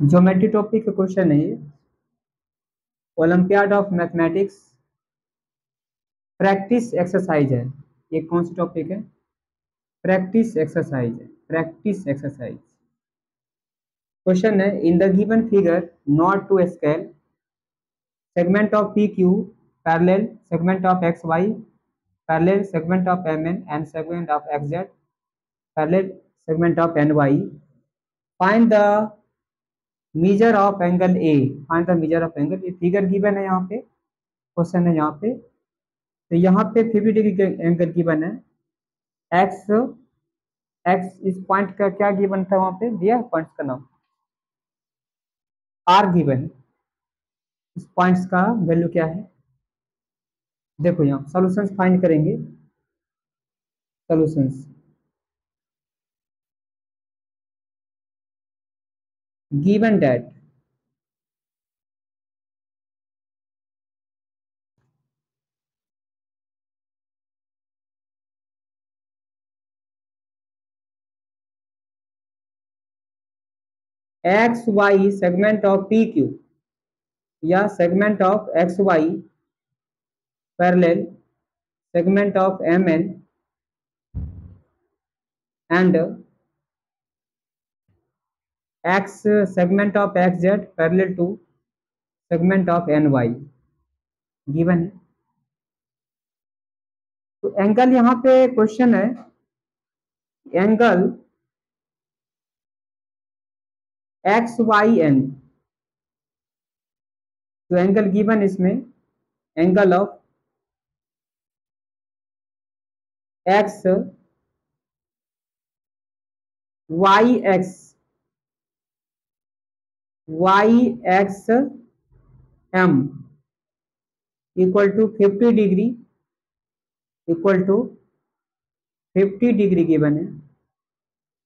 Geometry topic का question है ये। Olympiad of mathematics practice exercise है। ये कौन सी टॉपिक है? प्रैक्टिस एक्सरसाइज है। प्रैक्टिस एक्सरसाइज क्वेश्चन है। In the given figure not to scale segment of PQ parallel segment of XY parallel segment of MN and segment of XZ parallel segment of NY. Find the measure of angle A. Find the measure of angle. ये figure given है यहाँ पे, question है यहाँ पे। तो यहाँ पे 50 डिग्री एंगल गिवन है। एक्स एक्स इस पॉइंट का क्या गिवन था वहां पे दिया, पॉइंट्स का नाम आर गिवन है। इस पॉइंट्स का वैल्यू क्या है? देखो यहाँ सॉल्यूशंस फाइंड करेंगे। Solutions given that X Y segment of P Q या segment of X Y parallel segment of M N and X segment of X Z parallel to segment of N Y given है। तो angle यहाँ पे question है, angle X Y N. तो angle given इसमें angle of X Y X M equal to 50 degree equal to 50 degree given है।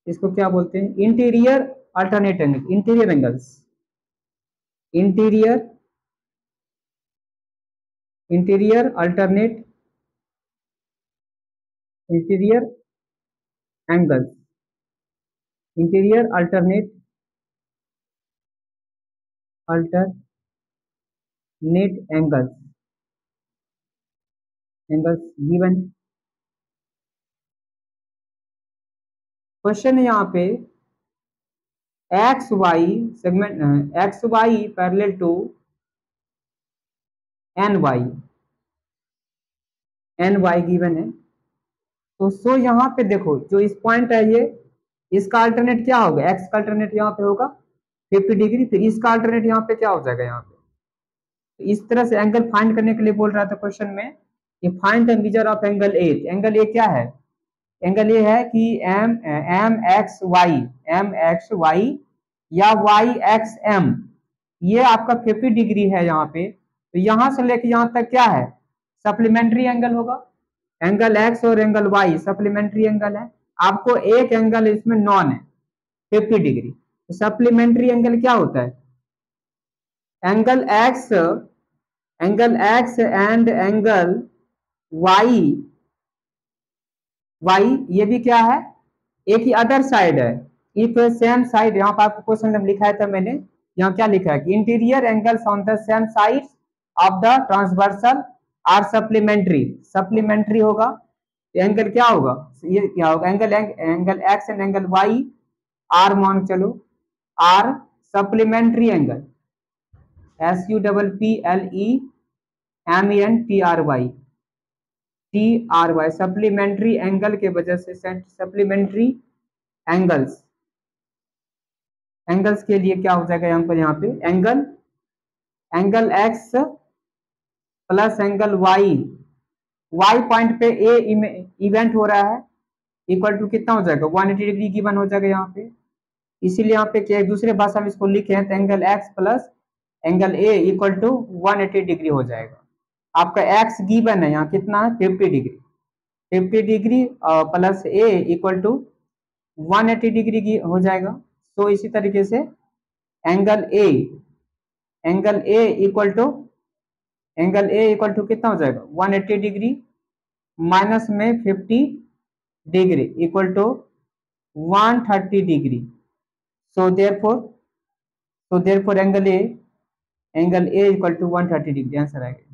इसको क्या बोलते हैं? Interior alternate angle, interior angles, interior interior alternate interior angles, interior alternate angles angles given. Question है यहाँ पे X Y segment X Y parallel to N Y given है। तो सो यहाँ पे देखो जो इस पॉइंट है ये, इसका अल्टरनेट क्या होगा? एक्स का अल्टरनेट यहाँ पे होगा 50 डिग्री, फिर इसका अल्टरनेट यहाँ पे क्या हो जाएगा यहाँ पे। तो इस तरह से एंगल फाइंड करने के लिए बोल रहा था क्वेश्चन में कि find the measure of angle A. Angle A क्या है? एंगल ये है कि एम एक्स वाई या वाई एक्स एम, ये आपका 50 डिग्री है यहाँ पे। तो यहाँ से लेके यहाँ तक क्या है? सप्लीमेंट्री एंगल होगा। एंगल एक्स और एंगल वाई सप्लीमेंट्री एंगल है। आपको एक एंगल इसमें नॉन है 50 डिग्री। तो सप्लीमेंट्री एंगल क्या होता है? Angle X and angle Y ये भी क्या है? एक ही अदर साइड है। इफ सेम साइड, यहाँ पर आपको क्वेश्चन में लिखा है था मैंने, यहाँ क्या लिखा है कि interior angles on the same side of the transversal are supplementary होगा। एंगल क्या होगा? ये क्या होगा? Angle X and angle Y are मान चलो are supplementary angle, SUPPLEMENTRY supplementary angle के वजह से सप्लीमेंट्री एंगल्स के लिए क्या हो जाएगा यहाँ पर? यहाँ पे angle X plus angle Y point पे ए इवेंट हो रहा है इक्वल टू कितना हो जाएगा? 180 डिग्री गिवन हो जाएगा यहाँ पे। इसीलिए यहाँ पे क्या एक दूसरे भाषा में इसको लिखे हैं तो angle X plus angle A equal to 180 degree हो जाएगा। आपका एक्स गिवन है यहाँ कितना है? 50 degree plus A equal to 180 degree की हो जाएगा। तो इसी तरीके से एंगल ए इक्वल टू कितना हो जाएगा? 180 डिग्री माइनस में 50 degree equal to 130 degree. So therefore तो therefore angle A equal to 130 degree answer आएगा।